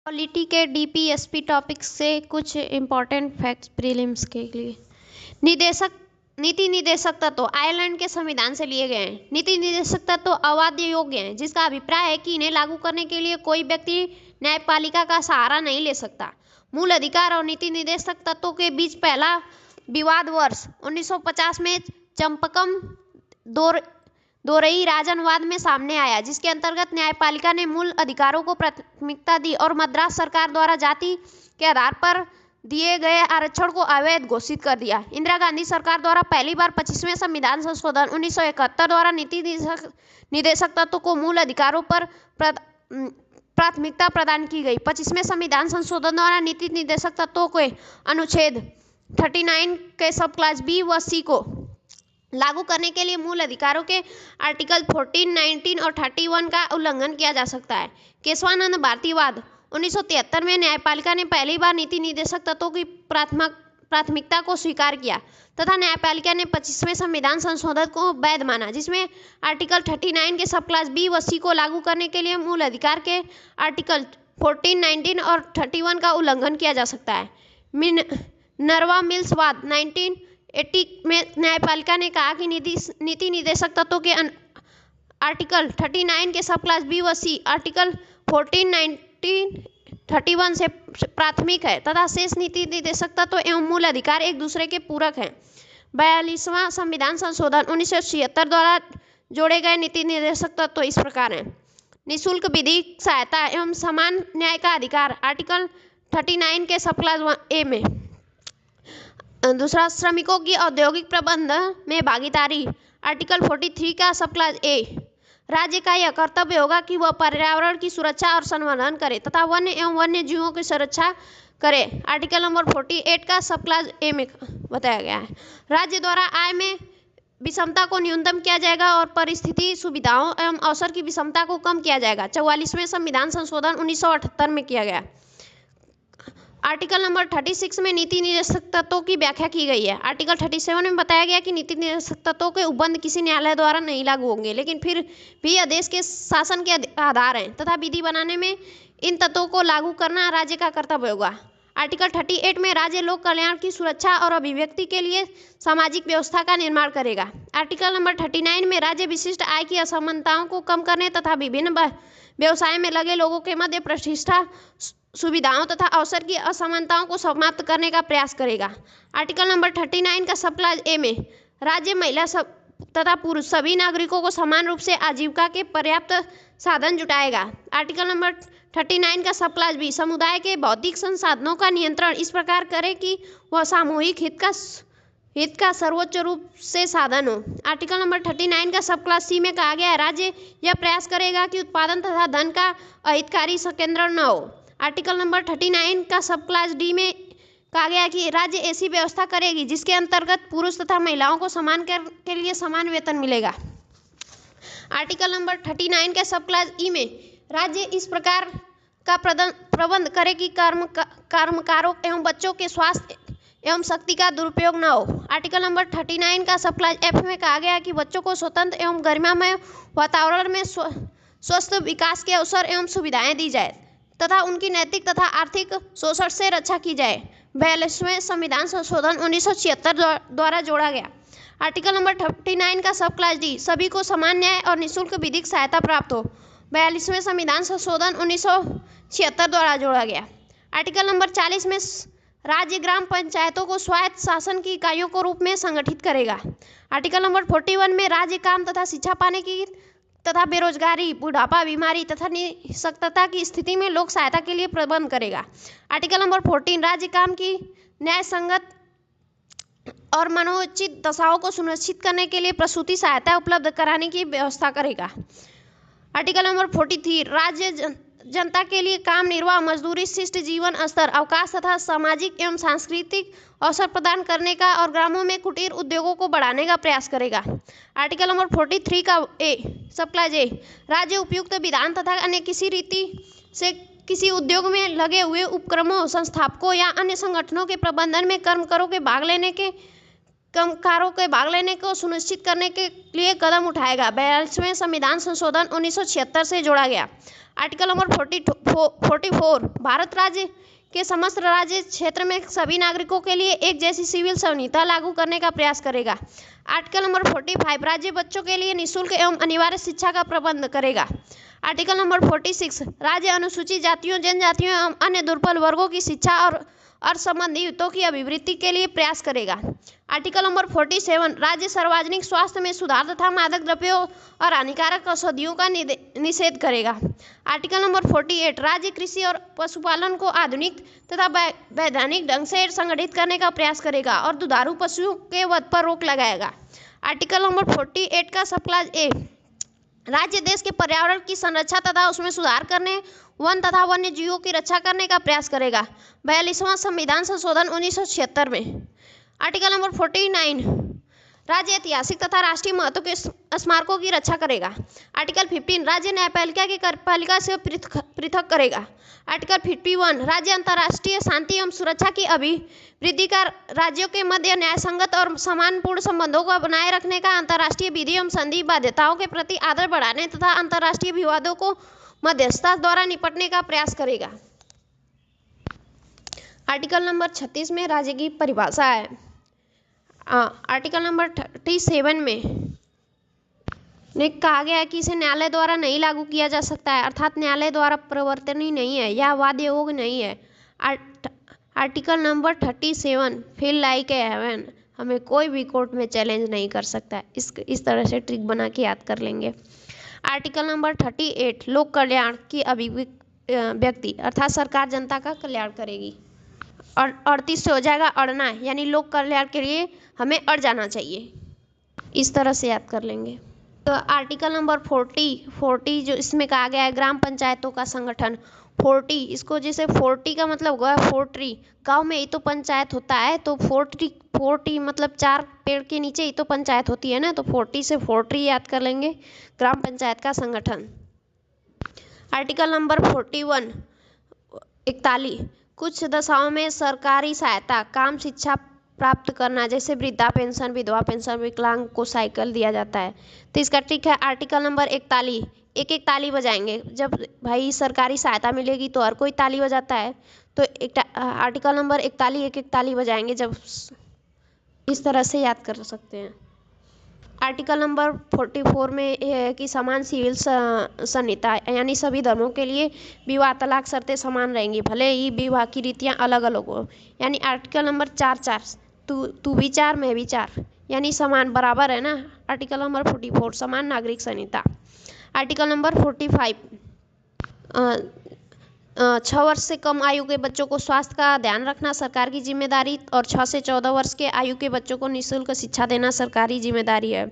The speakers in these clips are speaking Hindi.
पॉलिटी के डीपीएसपी टॉपिक्स से कुछ इम्पोर्टेंट फैक्ट्स प्रीलिम्स के लिए। नीति निर्देशक तत्व आयरलैंड के संविधान से लिए गए हैं। नीति निर्देशक तत्व अवाध्य योग्य हैं, जिसका अभिप्राय है कि इन्हें लागू करने के लिए कोई व्यक्ति न्यायपालिका का सहारा नहीं ले सकता। मूल अधिकार और नीति निर्देशक तत्वों के बीच पहला विवाद वर्ष 1950 में चंपकम दोरई राजनवाद में सामने आया, जिसके अंतर्गत न्यायपालिका ने मूल अधिकारों को प्राथमिकता दी और मद्रास सरकार द्वारा जाति के आधार पर दिए गए आरक्षण को अवैध घोषित कर दिया। इंदिरा गांधी सरकार द्वारा पहली बार 25वें संविधान संशोधन 1971 द्वारा नीति निर्देशक तत्व को मूल अधिकारों पर प्राथमिकता प्रदान की गई। 25वें संविधान संशोधन द्वारा नीति निर्देशक तत्वों के अनुच्छेद 39 के सब क्लास बी व सी को लागू करने के लिए मूल अधिकारों के आर्टिकल 14, 19 और 31 का उल्लंघन किया जा सकता है। केशवानंद भारतीवाद 1973 में न्यायपालिका ने पहली बार नीति निर्देशक तत्वों की प्राथमिकता को स्वीकार किया तथा न्यायपालिका ने 25वें संविधान संशोधन को वैध माना, जिसमें आर्टिकल 39 के सब क्लास बी व सी को लागू करने के लिए मूल अधिकार के आर्टिकल 14, 19 और 31 का उल्लंघन किया जा सकता है। मिनर्वा मिल्स वाद 1980 में न्यायपालिका ने कहा कि नीति निर्देशक तत्वों के आर्टिकल 39 के सब क्लास बी व सी आर्टिकल 14, 19, 31 से प्राथमिक है तथा शेष नीति निर्देशक तत्व एवं मूल अधिकार एक दूसरे के पूरक हैं। 42वां संविधान संशोधन 1976 द्वारा जोड़े गए नीति निर्देशक तत्व इस प्रकार हैं। निःशुल्क विधिक सहायता एवं समान न्याय का अधिकार आर्टिकल 39 के सब क्लास ए में। दूसरा, श्रमिकों की औद्योगिक प्रबंध में भागीदारी आर्टिकल 43 का सब क्लास ए। राज्य का यह कर्तव्य होगा कि वह पर्यावरण की सुरक्षा और संवर्धन करे तथा वन्य एवं वन्य जीवों की सुरक्षा करे, आर्टिकल नंबर 48 का सब क्लास ए में बताया गया है। राज्य द्वारा आय में विषमता को न्यूनतम किया जाएगा और परिस्थिति सुविधाओं एवं अवसर की विषमता को कम किया जाएगा। 44वें संविधान संशोधन 1978 में किया गया। आर्टिकल नंबर 36 में नीति निर्देशक तत्वों की व्याख्या की गई है। आर्टिकल 37 में बताया गया कि नीति निर्देशक तत्वों के उपबंध किसी न्यायालय द्वारा नहीं लागू होंगे, लेकिन फिर भी यह देश के शासन के आधार हैं तथा विधि बनाने में इन तत्वों को लागू करना राज्य का कर्तव्य होगा। आर्टिकल 38 में राज्य लोक कल्याण की सुरक्षा और अभिव्यक्ति के लिए सामाजिक व्यवस्था का निर्माण करेगा। आर्टिकल नंबर 39 में राज्य विशिष्ट आय की असमानताओं को कम करने तथा विभिन्न व्यवसाय में लगे लोगों के मध्य प्रतिष्ठा, सुविधाओं तथा अवसर की असमानताओं को समाप्त करने का प्रयास करेगा। आर्टिकल नंबर 39 का सब क्लास ए में राज्य महिला तथा पुरुष सभी नागरिकों को समान रूप से आजीविका के पर्याप्त साधन जुटाएगा। आर्टिकल नंबर 39 का सब क्लास बी समुदाय के बौद्धिक संसाधनों का नियंत्रण इस प्रकार करे कि वह सामूहिक हित का सर्वोच्च रूप से साधन हो। आर्टिकल नंबर 39 का सब क्लास सी में कहा गया है, राज्य यह प्रयास करेगा कि उत्पादन तथा धन का अहितकारी संकेंद्रण न हो। आर्टिकल नंबर 39 का सब क्लास डी में कहा गया कि राज्य ऐसी व्यवस्था करेगी जिसके अंतर्गत पुरुष तथा महिलाओं को समान के लिए समान वेतन मिलेगा। आर्टिकल नंबर 39 के सब क्लास ई में राज्य इस प्रकार का प्रबंध करे कि कर्मकारों एवं बच्चों के स्वास्थ्य एवं शक्ति का दुरुपयोग न हो। आर्टिकल नंबर 39 का सब क्लास एफ में कहा गया कि बच्चों को स्वतंत्र एवं गरिमामय वातावरण में स्वस्थ विकास के अवसर एवं सुविधाएं दी जाए तथा उनकी नैतिक तथा आर्थिक शोषण से रक्षा की जाए। 42वें संविधान संशोधन 1976 द्वारा जोड़ा गया। आर्टिकल नंबर 39 का सब क्लास डी सभी को समान न्याय और निःशुल्क विधिक सहायता प्राप्त हो। 42वें संविधान संशोधन 1976 द्वारा जोड़ा गया। आर्टिकल नंबर 40 में राज्य ग्राम पंचायतों को स्वायत्त शासन की इकाइयों के रूप में संगठित करेगा। आर्टिकल नंबर 41 में राज्य काम तथा शिक्षा पाने की तथा बेरोजगारी, बुढ़ापा, बीमारी तथा निःशक्तता की स्थिति में लोक सहायता के लिए प्रबंध करेगा। आर्टिकल नंबर 14 राज्य काम की न्याय संगत और मनोचित दशाओं को सुनिश्चित करने के लिए प्रसूति सहायता उपलब्ध कराने की व्यवस्था करेगा। आर्टिकल नंबर 43 राज्य जनता के लिए काम निर्वाह, मजदूरी, शिष्ट जीवन स्तर, अवकाश तथा सामाजिक एवं सांस्कृतिक अवसर प्रदान करने का और ग्रामों में कुटीर उद्योगों को बढ़ाने का प्रयास करेगा। आर्टिकल नंबर 43 का ए सब क्लास ए राज्य उपयुक्त विधान तथा अन्य किसी रीति से किसी उद्योग में लगे हुए उपक्रमों, संस्थापकों या अन्य संगठनों के प्रबंधन में कर्मकरों के भाग लेने के कामगारों के भाग लेने को सुनिश्चित करने के लिए कदम उठाएगा। 42वें संविधान संशोधन 1976 से जोड़ा गया। आर्टिकल नंबर 44 भारत राज्य के समस्त राज्य क्षेत्र में सभी नागरिकों के लिए एक जैसी सिविल संहिता लागू करने का प्रयास करेगा। आर्टिकल नंबर 45 राज्य बच्चों के लिए निःशुल्क एवं अनिवार्य शिक्षा का प्रबंध करेगा। आर्टिकल नंबर 46 राज्य अनुसूचित जातियों, जनजातियों एवं अन्य दुर्बल वर्गों की शिक्षा और संबंधी हितों की अभिवृद्धि के लिए प्रयास करेगा। आर्टिकल नंबर 47 राज्य सार्वजनिक स्वास्थ्य में सुधार तथा मादक द्रव्यों और हानिकारक औषधियों का निषेध करेगा। आर्टिकल नंबर 48 राज्य कृषि और पशुपालन को आधुनिक तथा वैधानिक ढंग से संगठित करने का प्रयास करेगा और दुधारू पशुओं के वध पर रोक लगाएगा। आर्टिकल नंबर 48 का सब क्लास ए राज्य देश के पर्यावरण की संरक्षा तथा उसमें सुधार करने, वन तथा वन्य जीवों की रक्षा करने का प्रयास करेगा। 42वां संविधान संशोधन 1976 में। आर्टिकल नंबर 49 राज्य ऐतिहासिक तथा राष्ट्रीय महत्व के स्मारकों की रक्षा करेगा। आर्टिकल 15 राज्य न्यायपालिका की कार्यपालिका से पृथक करेगा। आर्टिकल 51 राज्य अंतर्राष्ट्रीय शांति एवं सुरक्षा की अभिवृद्धि का राज्यों के मध्य न्यायसंगत और सम्मानपूर्ण संबंधों को बनाए रखने का, अंतर्राष्ट्रीय विधि एवं संधि बाध्यताओं के प्रति आदर बढ़ाने तथा अंतर्राष्ट्रीय विवादों को मध्यस्थता द्वारा निपटने का प्रयास करेगा। आर्टिकल नंबर 36 में राज्य की परिभाषा है। आर्टिकल नंबर 37 में कहा गया है कि इसे न्यायालय द्वारा नहीं लागू किया जा सकता है, अर्थात न्यायालय द्वारा प्रवर्तनीय नहीं है या वाद्य योग्य नहीं है। Article number 37 feel like a heaven, हमें कोई भी कोर्ट में चैलेंज नहीं कर सकता है। इस तरह से ट्रिक बना के याद कर लेंगे। आर्टिकल नंबर 38 लोक कल्याण की अभिव्यक्ति, अर्थात सरकार जनता का कल्याण करेगी। और 38 से हो जाएगा अड़ना, यानी लोक कल्याण के लिए हमें अड़ जाना चाहिए। इस तरह से याद कर लेंगे। तो आर्टिकल नंबर 40 जो इसमें कहा गया है ग्राम पंचायतों का संगठन। 40 इसको जैसे 40 का मतलब हुआ फोर्ट्री, गांव में ही तो पंचायत होता है, तो 40 मतलब 4 पेड़ के नीचे ही तो पंचायत होती है ना, तो 40 से फोर्ट्री याद कर लेंगे, ग्राम पंचायत का संगठन। आर्टिकल नंबर 41 कुछ दशाओं में सरकारी सहायता, काम, शिक्षा प्राप्त करना, जैसे वृद्धा पेंशन, विधवा पेंशन, विकलांग को साइकिल दिया जाता है। तो इसका ट्रिक है आर्टिकल नंबर 41, एक ताली बजाएंगे। जब भाई सरकारी सहायता मिलेगी तो हर कोई ताली बजाता है, तो आर्टिकल नंबर 41 एक ताली बजाएंगे। जब इस तरह से याद कर सकते हैं। आर्टिकल नंबर 44 में यह है कि समान सिविल संहिता, यानी सभी धर्मों के लिए विवाह तलाक शर्तें समान रहेंगी, भले ही विवाह की रीतियां अलग अलग हो। यानी आर्टिकल नंबर 4 तू भी 4 मैं भी 4, यानी समान बराबर है ना। आर्टिकल नंबर 44 समान नागरिक संहिता। आर्टिकल नंबर 45 6 वर्ष से कम आयु के बच्चों को स्वास्थ्य का ध्यान रखना सरकार की जिम्मेदारी, और 6 से 14 वर्ष के आयु के बच्चों को निःशुल्क शिक्षा देना सरकारी जिम्मेदारी है।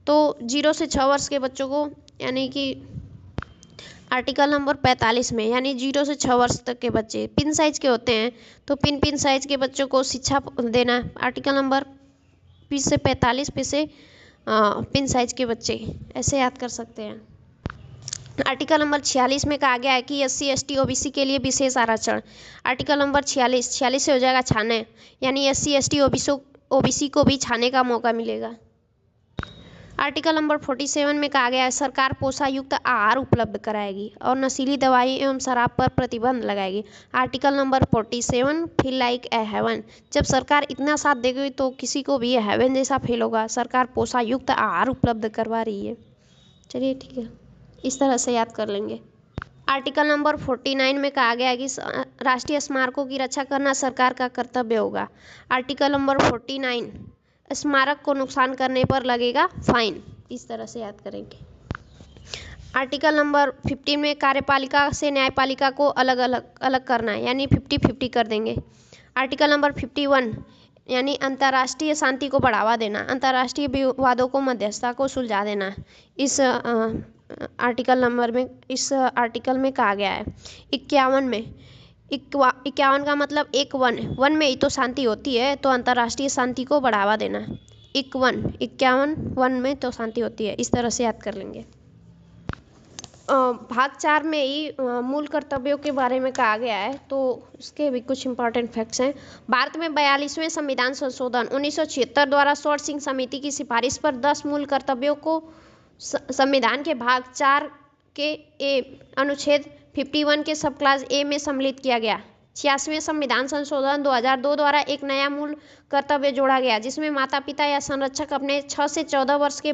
तो 0 से 6 वर्ष के बच्चों को, यानी कि आर्टिकल नंबर 45 में, यानी 0 से 6 वर्ष तक के बच्चे पिन साइज के होते हैं, तो पिन साइज के बच्चों को शिक्षा देना। आर्टिकल नंबर 20 से 45 पे से पिन साइज के बच्चे, ऐसे याद कर सकते हैं। आर्टिकल नंबर 46 में कहा गया है कि SC ST OBC के लिए विशेष आरक्षण। आर्टिकल नंबर 46 से हो जाएगा छाने, यानी SC ST OBC को भी छाने का मौका मिलेगा। आर्टिकल नंबर 47 में कहा गया है सरकार पोषायुक्त आहार उपलब्ध कराएगी और नशीली दवाई एवं शराब पर प्रतिबंध लगाएगी। Article number 47 feel like a heaven, जब सरकार इतना साथ देगी तो किसी को भी हेवन जैसा फील होगा। सरकार पोषायुक्त आहार उपलब्ध करवा रही है। चलिए ठीक है, इस तरह से याद कर लेंगे। आर्टिकल नंबर 49 में कहा गया है कि राष्ट्रीय स्मारकों की रक्षा करना सरकार का कर्तव्य होगा। आर्टिकल नंबर 49 स्मारक को नुकसान करने पर लगेगा फाइन, इस तरह से याद करेंगे। आर्टिकल नंबर 15 में कार्यपालिका से न्यायपालिका को अलग करना है, यानी 50-50 कर देंगे। आर्टिकल नंबर 51 यानी अंतर्राष्ट्रीय शांति को बढ़ावा देना, अंतर्राष्ट्रीय विवादों को मध्यस्थता को सुलझा देना। इस आर्टिकल में कहा गया है। 51 का मतलब एक वन में ही तो शांति होती है, तो अंतर्राष्ट्रीय शांति को बढ़ावा देना। 51 वन में तो शांति होती है, इस तरह से याद कर लेंगे। भाग 4 में ही मूल कर्तव्यों के बारे में कहा गया है, तो इसके भी कुछ इंपॉर्टेंट फैक्ट्स हैं। भारत में 42वें संविधान संशोधन 1976 द्वारा शॉर्ट सिंह समिति की सिफारिश पर 10 मूल कर्तव्यों को संविधान के भाग 4 के अनुच्छेद 51 के सब क्लास ए में सम्मिलित किया गया। 86वें संविधान संशोधन 2002 द्वारा एक नया मूल कर्तव्य जोड़ा गया, जिसमें माता पिता या संरक्षक अपने 6 से 14 वर्ष के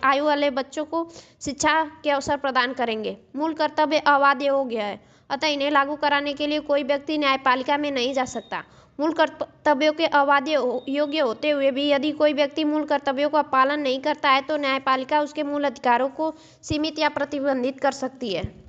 आयु वाले बच्चों को शिक्षा के अवसर प्रदान करेंगे। मूल कर्तव्य अबाध्य हो गया है, अतः इन्हें लागू कराने के लिए कोई व्यक्ति न्यायपालिका में नहीं जा सकता। मूल कर्तव्यों के अबाध्य योग्य होते हुए भी यदि कोई व्यक्ति मूल कर्तव्यों का पालन नहीं करता है तो न्यायपालिका उसके मूल अधिकारों को सीमित या प्रतिबंधित कर सकती है।